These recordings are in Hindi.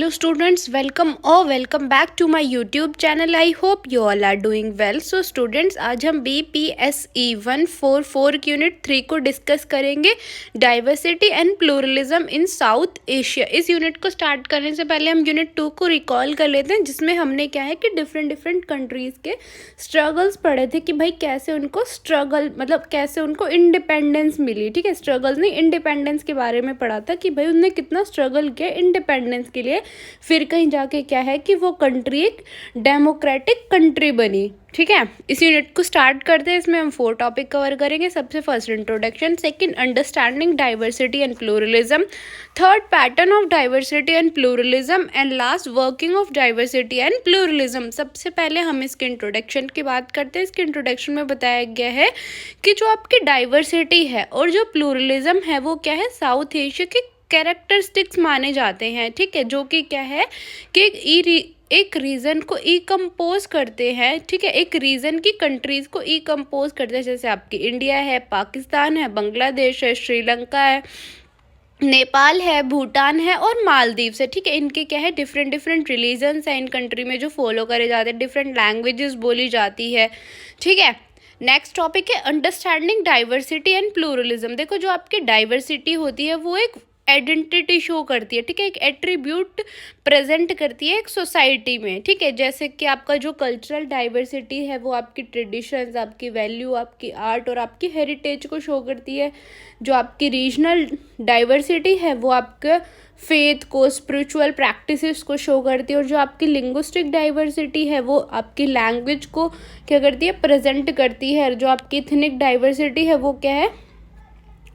Hello students, welcome back to my YouTube channel. I hope you all are doing well. So students, आज हम BPSE 144 की यूनिट 3 को डिस्कस करेंगे, diversity and pluralism in south Asia. इस यूनिट को स्टार्ट करने से पहले हम यूनिट 2 को रिकॉल कर लेते हैं, जिसमें हमने क्या है कि डिफरेंट कंट्रीज़ के स्ट्रगल्स पढ़े थे कि भाई कैसे उनको स्ट्रगल मतलब कैसे उनको इंडिपेंडेंस मिली। ठीक है, स्ट्रगल्स नहीं, इंडिपेंडेंस के बारे में पढ़ा था कि भाई उन्होंने कितना स्ट्रगल किया इंडिपेंडेंस के लिए, फिर कहीं जाके क्या है कि वो कंट्री एक डेमोक्रेटिक कंट्री बनी। ठीक है, इस यूनिट को स्टार्ट करते हैं। इसमें हम 4 टॉपिक कवर करेंगे। सबसे first introduction, second understanding diversity and pluralism, third pattern of diversity and pluralism and last working of diversity and pluralism. सबसे पहले हम इसके इंट्रोडक्शन की बात करते हैं। इसके इंट्रोडक्शन में बताया गया है कि जो आपकी डाइवर्सिटी है और जो प्लूरलिज्म है वो क्या है, साउथ एशिया के कैरेक्टरिस्टिक्स माने जाते हैं। ठीक है, जो कि क्या है कि एक रीजन को कंपोज करते हैं। ठीक है, एक रीजन की कंट्रीज को कंपोज करते हैं, जैसे आपकी इंडिया है, पाकिस्तान है, बांग्लादेश है, श्रीलंका है, नेपाल है, भूटान है और मालदीव है। ठीक है, इनके क्या है डिफरेंट रिलीजन्स हैं इन कंट्री में जो फॉलो करे जाते हैं, डिफरेंट लैंग्वेजेस बोली जाती है। ठीक है, नेक्स्ट टॉपिक है अंडरस्टैंडिंग डाइवर्सिटी एंड प्लूरलिज्म। देखो, जो आपकी डाइवर्सिटी होती है वो एक आइडेंटिटी शो करती है। ठीक है, एक एट्रीब्यूट प्रेजेंट करती है एक सोसाइटी में। ठीक है, जैसे कि आपका जो कल्चरल डाइवर्सिटी है वो आपकी ट्रेडिशंस, आपकी वैल्यू, आपकी आर्ट और आपकी हेरिटेज को शो करती है। जो आपकी रीजनल डाइवर्सिटी है वो आपके फेथ को, स्पिरिचुअल प्रैक्टिसेस को शो करती है। और जो आपकी लिंग्विस्टिक डाइवर्सिटी है वो आपकी लैंग्वेज को क्या करती है, प्रेजेंट करती है। जो आपकी इथनिक डाइवर्सिटी है वो क्या है,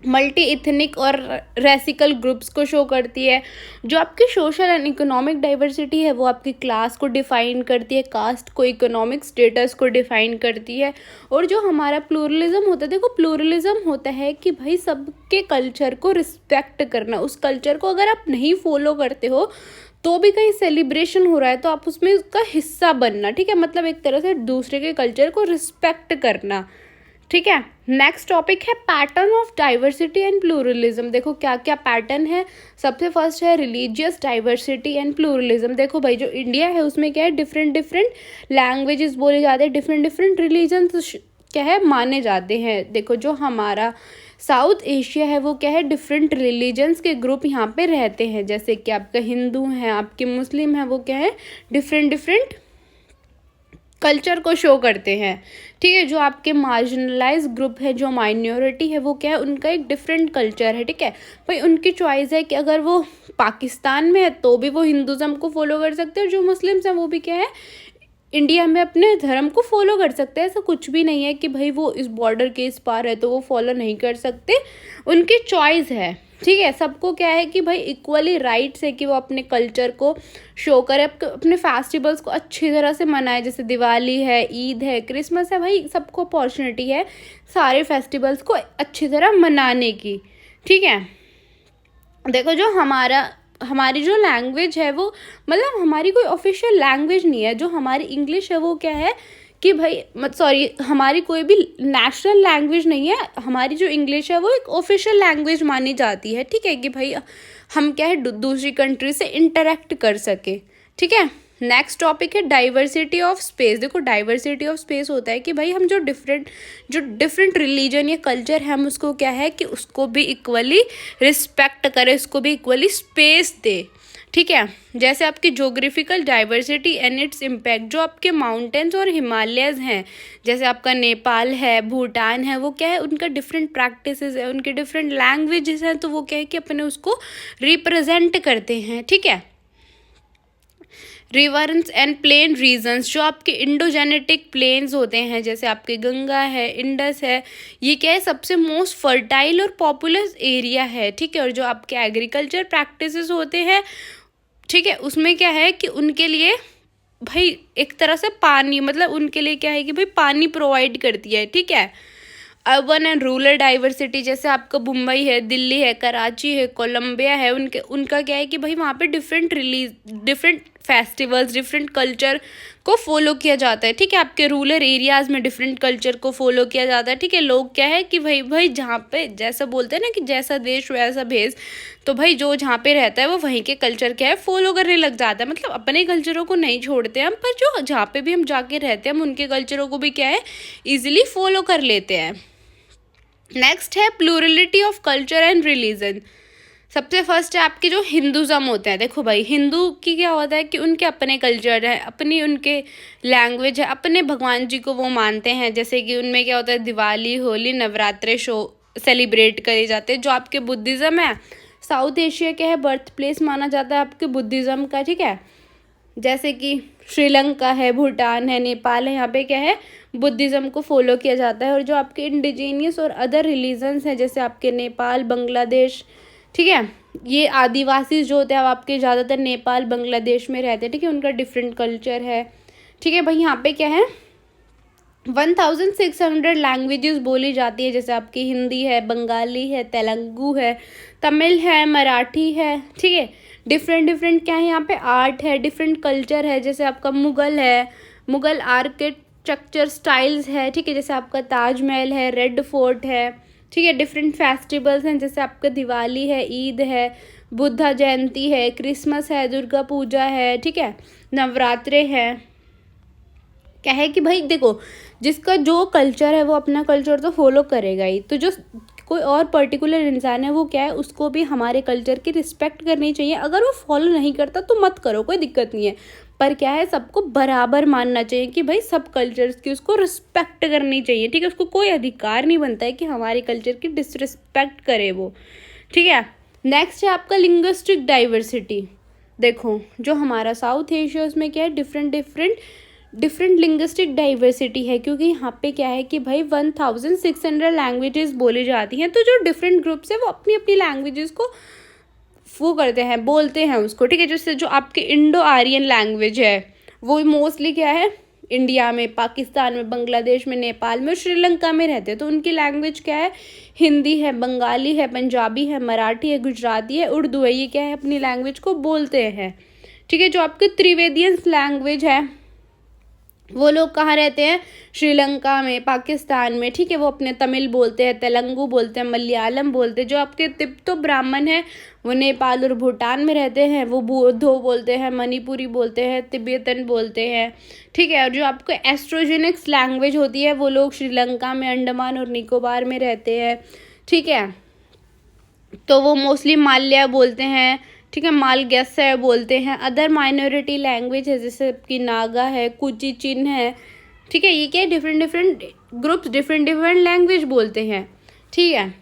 मल्टी इथनिक और रेसिकल ग्रुप्स को शो करती है। जो आपकी सोशल एंड इकोनॉमिक डाइवर्सिटी है वो आपकी क्लास को डिफाइन करती है, कास्ट को, इकोनॉमिक स्टेटस को डिफाइन करती है। और जो हमारा प्लूरलिज्म होता है, देखो प्लूरलिज्म होता है कि भाई सबके कल्चर को रिस्पेक्ट करना। उस कल्चर को अगर आप नहीं फॉलो करते हो तो भी कहीं सेलिब्रेशन हो रहा है तो आप उसमें उसका हिस्सा बनना। ठीक है, मतलब एक तरह से दूसरे के कल्चर को रिस्पेक्ट करना। ठीक है, नेक्स्ट टॉपिक है pattern of diversity and pluralism. देखो क्या क्या पैटर्न है। सबसे फर्स्ट है रिलीजियस डाइवर्सिटी एंड प्लूरलिज्म। देखो भाई, जो इंडिया है उसमें क्या है डिफरेंट लैंग्वेजेस बोले जाते हैं, डिफरेंट रिलीजन्स क्या है माने जाते हैं। देखो, जो हमारा साउथ एशिया है वो क्या है डिफरेंट रिलीजन्स के ग्रुप यहाँ पे रहते हैं, जैसे कि आपका हिंदू है, आपके मुस्लिम है, वो क्या है डिफरेंट कल्चर को शो करते हैं। ठीक है, जो आपके मार्जिनलाइज ग्रुप है, जो माइनॉरिटी है, वो क्या है उनका एक डिफरेंट कल्चर है। ठीक है भाई, उनकी चॉइस है कि अगर वो पाकिस्तान में है तो भी वो हिंदुज़म को फॉलो कर सकते हैं, और जो मुस्लिम्स हैं वो भी क्या है इंडिया में अपने धर्म को फॉलो कर सकते हैं। ऐसा कुछ भी नहीं है कि भाई वो इस बॉर्डर के इस पार है तो वो फॉलो नहीं कर सकते, उनकी चॉइस है। ठीक है, सबको क्या है कि भाई इक्वली राइट्स है कि वो अपने कल्चर को शो करे, अपने फेस्टिवल्स को अच्छी तरह से मनाए, जैसे दिवाली है, ईद है, क्रिसमस है। भाई सबको अपॉर्चुनिटी है सारे फेस्टिवल्स को अच्छी तरह मनाने की। ठीक है, देखो जो हमारी जो लैंग्वेज है वो मतलब हमारी कोई ऑफिशियल लैंग्वेज नहीं है। जो हमारी इंग्लिश है वो क्या है कि भाई हमारी कोई भी नेशनल लैंग्वेज नहीं है। हमारी जो इंग्लिश है वो एक ऑफिशियल लैंग्वेज मानी जाती है। ठीक है, कि भाई हम क्या है दूसरी कंट्री से इंटरेक्ट कर सके। ठीक है, नेक्स्ट टॉपिक है डाइवर्सिटी ऑफ स्पेस। देखो, डाइवर्सिटी ऑफ स्पेस होता है कि भाई हम जो डिफरेंट रिलीजन या कल्चर है हम उसको क्या है कि उसको भी इक्वली रिस्पेक्ट करें, उसको भी इक्वली स्पेस दे। ठीक है, जैसे आपकी geographical diversity and its impact. जो आपके माउंटेन्स और हिमालयज हैं, जैसे आपका नेपाल है, भूटान है, वो क्या है उनका डिफरेंट प्रैक्टिसेस है, उनके डिफरेंट लैंग्वेजेस हैं, तो वो क्या है कि अपने उसको रिप्रेजेंट करते हैं। ठीक है, रिवर्स एंड प्लेन रीजन्स। जो आपके इंडोजेनेटिक प्लेन्स होते हैं, जैसे आपके गंगा है, इंडस है, ये क्या है सबसे मोस्ट फर्टाइल और पॉपुलस एरिया है। ठीक है, और जो आपके एग्रीकल्चर प्रैक्टिसेस होते हैं, ठीक है, उसमें क्या है कि उनके लिए भाई एक तरह से पानी मतलब उनके लिए क्या है कि भाई पानी प्रोवाइड करती है। ठीक है, अर्बन एंड रूरल डाइवर्सिटी, जैसे आपका मुंबई है, दिल्ली है, कराची है, कोलंबिया है, उनका क्या है कि भाई वहाँ पे डिफरेंट फेस्टिवल्स, डिफरेंट कल्चर को फॉलो किया जाता है, ठीक है। आपके रूरल एरियाज़ में डिफरेंट कल्चर को फॉलो किया जाता है, ठीक है। लोग क्या है कि भाई भाई जहाँ पे जैसा बोलते हैं ना कि जैसा देश वैसा भेष, तो भाई जो जहाँ पे रहता है वो वहीं के कल्चर क्या है फॉलो करने लग जाता है। मतलब अपने कल्चरों को नहीं छोड़ते हम, पर जो जहाँ पे भी हम जाके रहते हैं हम उनके कल्चरों को भी क्या है ईजिली फॉलो कर लेते हैं। नेक्स्ट है plurality of culture and religion. सबसे फर्स्ट है आपके जो हिंदुज़म होते हैं। देखो भाई हिंदू की क्या होता है कि उनके अपने कल्चर है, अपनी उनके लैंग्वेज है, अपने भगवान जी को वो मानते हैं। जैसे कि उनमें क्या होता है दिवाली, होली, नवरात्रे शो सेलिब्रेट करे जाते हैं। जो आपके बुद्धिज़्म है, साउथ एशिया क्या है बर्थ प्लेस माना जाता है आपके बुद्धिज़्म का, ठीक है। जैसे कि श्रीलंका है, भूटान है, नेपाल है, यहाँ पे क्या है बुद्धिज़्म को फॉलो किया जाता है। और जो आपके इंडिजीनियस और अदर रिलीजन्स हैं जैसे आपके नेपाल, बांग्लादेश, ठीक है, ये आदिवासी जो होते हैं अब आपके ज़्यादातर नेपाल बांग्लादेश में रहते हैं, ठीक है, उनका डिफरेंट कल्चर है, ठीक है भाई। यहाँ पे क्या है 1600 लैंग्वेजेस बोली जाती है, जैसे आपकी हिंदी है, बंगाली है, तेलुगु है, तमिल है, मराठी है, ठीक है। डिफरेंट डिफरेंट क्या है यहाँ पे आर्ट है, डिफरेंट कल्चर है, जैसे आपका मुग़ल है, मुग़ल आर्किटेक्चर स्टाइल्स है, ठीक है, जैसे आपका ताजमहल है, रेड फोर्ट है, ठीक है। डिफरेंट फेस्टिवल्स हैं जैसे आपका दिवाली है, ईद है, बुद्धा जयंती है, क्रिसमस है, दुर्गा पूजा है, ठीक है, नवरात्रे है। क्या है कि भाई देखो जिसका जो कल्चर है वो अपना कल्चर तो फॉलो करेगा ही, तो जो कोई और पर्टिकुलर इंसान है वो क्या है उसको भी हमारे कल्चर की रिस्पेक्ट करनी चाहिए। अगर वो फॉलो नहीं करता तो मत करो, कोई दिक्कत नहीं है, पर क्या है सबको बराबर मानना चाहिए कि भाई सब कल्चर्स की उसको रिस्पेक्ट करनी चाहिए, ठीक है। उसको कोई अधिकार नहीं बनता है कि हमारे कल्चर की डिसरिस्पेक्ट करे वो, ठीक है। नेक्स्ट है आपका लिंग्विस्टिक डाइवर्सिटी। देखो जो हमारा साउथ एशिया उसमें क्या है डिफरेंट लिंग्विस्टिक डाइवर्सिटी है, क्योंकि यहाँ पे क्या है कि भाई 1600 लैंग्वेजेस बोली जाती हैं। तो जो डिफरेंट ग्रुप्स है वो अपनी अपनी लैंग्वेजेस को वो करते हैं, बोलते हैं उसको, ठीक है। जैसे जो आपके इंडो आर्यन लैंग्वेज है वो मोस्टली क्या है इंडिया में, पाकिस्तान में, बांग्लादेश में, नेपाल में, श्रीलंका में रहते हैं। तो उनकी लैंग्वेज क्या है हिंदी है, बंगाली है, पंजाबी है, मराठी है, गुजराती है, उर्दू है। ये क्या है अपनी लैंग्वेज को बोलते हैं, ठीक है। जो आपके त्रिवेदियंस लैंग्वेज है वो लोग कहाँ रहते हैं श्रीलंका में, पाकिस्तान में, ठीक है। वो अपने तमिल बोलते हैं, तेलुगु बोलते हैं, मलयालम बोलते हैं। जो आपके तिब्बतो ब्राह्मण हैं वो नेपाल और भूटान में रहते हैं, वो बोधो बोलते हैं, मणिपुरी बोलते हैं, तिब्बतन बोलते हैं, ठीक है। और जो आपको एस्ट्रोजेनिक्स लैंग्वेज होती है वो लोग श्रीलंका में, अंडमान और निकोबार में रहते हैं, ठीक है। तो वो मोस्टली माल्या बोलते हैं, ठीक है, मालगैसे बोलते हैं। अदर माइनॉरिटी लैंग्वेज है जैसे कि नागा है, कुची चिन है, ठीक है। ये क्या है डिफरेंट ग्रुप्स डिफरेंट लैंग्वेज बोलते हैं, ठीक है।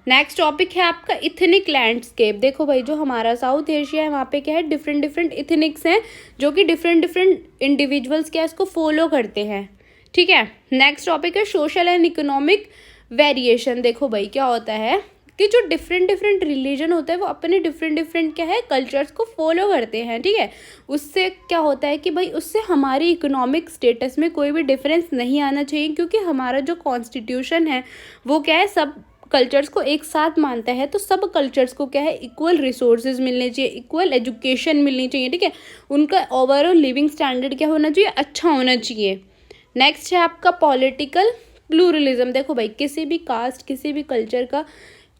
नेक्स्ट टॉपिक है आपका इथनिक लैंडस्केप। देखो भाई जो हमारा साउथ एशिया है वहाँ पे क्या है डिफरेंट इथनिक्स हैं जो कि डिफरेंट इंडिविजुअल्स क्या है इसको फॉलो करते हैं, ठीक है। नेक्स्ट टॉपिक है सोशल एंड इकोनॉमिक वेरिएशन। देखो भाई क्या होता है कि जो डिफरेंट रिलीजन होता है वो अपने डिफरेंट क्या है कल्चर्स को फॉलो करते हैं, ठीक है। उससे क्या होता है कि भाई उससे हमारी इकोनॉमिक स्टेटस में कोई भी डिफरेंस नहीं आना चाहिए, क्योंकि हमारा जो कॉन्स्टिट्यूशन है वो क्या है सब कल्चर्स को एक साथ मानता है। तो सब कल्चर्स को क्या है इक्वल रिसोर्सेज मिलने चाहिए, इक्वल एजुकेशन मिलनी चाहिए, ठीक है। उनका ओवरऑल लिविंग स्टैंडर्ड क्या होना चाहिए अच्छा होना चाहिए। नेक्स्ट है आपका पॉलिटिकल प्लूरलिज्म। देखो भाई किसी भी कास्ट किसी भी कल्चर का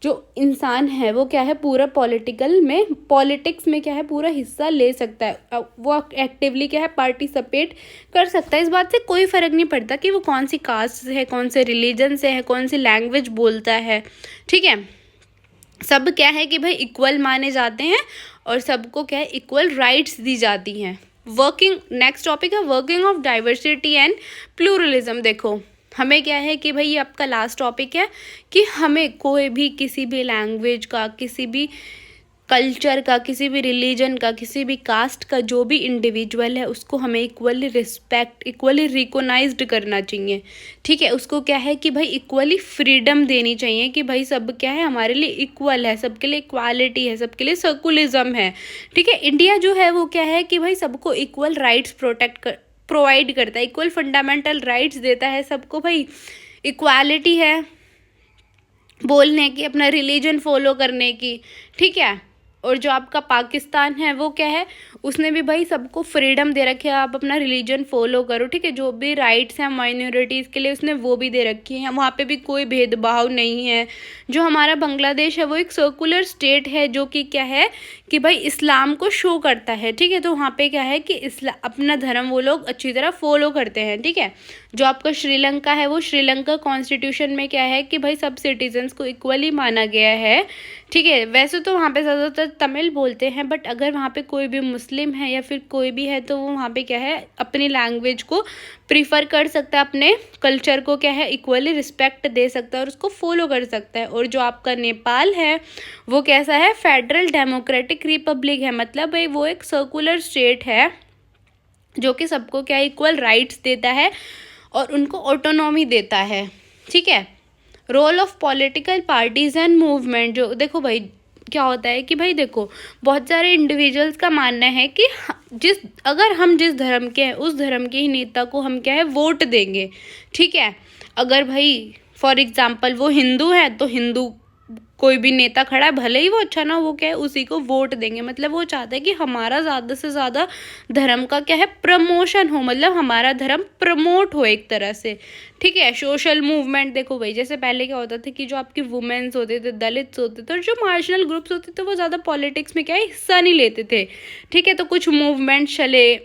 जो इंसान है वो क्या है पूरा पॉलिटिक्स में क्या है पूरा हिस्सा ले सकता है, वो एक्टिवली क्या है पार्टिसिपेट कर सकता है। इस बात से कोई फ़र्क नहीं पड़ता कि वो कौन सी कास्ट से है, कौन से रिलीजन से है, कौन सी लैंग्वेज बोलता है, ठीक है। सब क्या है कि भाई इक्वल माने जाते हैं और सबको क्या है इक्वल राइट्स दी जाती हैं। नेक्स्ट टॉपिक है working of diversity and pluralism. देखो हमें क्या है कि भाई ये आपका लास्ट टॉपिक है कि हमें कोई भी किसी भी लैंग्वेज का, किसी भी कल्चर का, किसी भी रिलीजन का, किसी भी कास्ट का जो भी इंडिविजुअल है उसको हमें इक्वली रिस्पेक्ट, इक्वली रिकोगनाइज्ड करना चाहिए, ठीक है। उसको क्या है कि भाई इक्वली फ्रीडम देनी चाहिए कि भाई सब क्या है हमारे लिए इक्वल है, सबके लिए इक्वालिटी है, सबके लिए सर्कुलिज्म है, ठीक है। इंडिया जो है वो क्या है कि भाई सबको इक्वल राइट्स प्रोवाइड करता है, इक्वल फंडामेंटल राइट्स देता है सबको। भाई इक्वालिटी है बोलने की, अपना रिलीजन फॉलो करने की, ठीक है। और जो आपका पाकिस्तान है वो क्या है, उसने भी भाई सबको फ्रीडम दे रखी है, आप अपना रिलीजन फॉलो करो, ठीक है। जो भी राइट्स हैं माइनॉरिटीज़ के लिए उसने वो भी दे रखी हैं, वहाँ पे भी कोई भेदभाव नहीं है। जो हमारा बांग्लादेश है वो एक सर्कुलर स्टेट है, जो कि क्या है कि भाई इस्लाम को शो करता है, ठीक है। तो वहाँ पे क्या है कि अपना धर्म वो लोग अच्छी तरह फॉलो करते हैं, ठीक है। जो आपका श्रीलंका है वो श्रीलंका कॉन्स्टिट्यूशन में क्या है कि भाई सब सिटीजन्स को इक्वली माना गया है, ठीक है। वैसे तो वहाँ पे ज़्यादातर तमिल बोलते हैं, बट अगर वहाँ पे कोई भी मुस्लिम है या फिर कोई भी है तो वो वहाँ पे क्या है अपनी लैंग्वेज को प्रीफर कर सकता है, अपने कल्चर को क्या है इक्वली रिस्पेक्ट दे सकता है और उसको फॉलो कर सकता है। और जो आपका नेपाल है वो कैसा है, फेडरल डेमोक्रेटिक रिपब्लिक है, मतलब भाई वो एक सर्कुलर स्टेट है जो कि सबको क्या इक्वल राइट्स देता है और उनको ऑटोनॉमी देता है, ठीक है। Role of political parties and movement, जो देखो भाई क्या होता है कि भाई देखो बहुत सारे इंडिविजुअल्स का मानना है कि अगर हम जिस धर्म के हैं उस धर्म के ही नेता को हम क्या है वोट देंगे, ठीक है। अगर भाई फॉर एग्जांपल वो हिंदू है तो हिंदू कोई भी नेता खड़ा है भले ही वो अच्छा ना, वो क्या है उसी को वोट देंगे। मतलब वो चाहता है कि हमारा ज़्यादा से ज़्यादा धर्म का क्या है प्रमोशन हो, मतलब हमारा धर्म प्रमोट हो एक तरह से, ठीक है। सोशल मूवमेंट देखो भाई, जैसे पहले क्या होता था कि जो आपकी वुमेन्स होते थे, दलित्स होते थे और जो मार्जिनल ग्रुप्स होते थे वो ज़्यादा पॉलिटिक्स में क्या है हिस्सा नहीं लेते थे, ठीक है। तो कुछ मूवमेंट चले,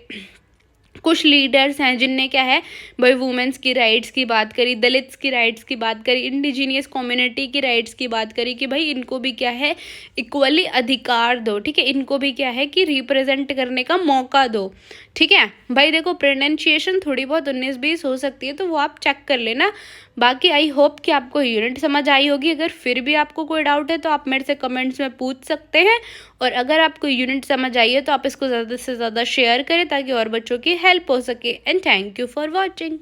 कुछ लीडर्स हैं जिनने क्या है भाई वुमेन्स की राइट्स की बात करी, दलित्स की राइट्स की बात करी, इंडिजीनियस कम्युनिटी की राइट्स की बात करी कि भाई इनको भी क्या है इक्वली अधिकार दो, ठीक है। इनको भी क्या है कि रिप्रेजेंट करने का मौका दो, ठीक है। भाई देखो प्रोनाउंसिएशन थोड़ी बहुत 19-20 हो सकती है तो वो आप चेक कर लेना। बाकी आई होप कि आपको यूनिट समझ आई होगी। अगर फिर भी आपको कोई डाउट है तो आप मेरे से कमेंट्स में पूछ सकते हैं, और अगर आपको यूनिट समझ आई है तो आप इसको ज़्यादा से ज़्यादा शेयर करें ताकि और बच्चों की हेल्प हो सके। And thank you for watching.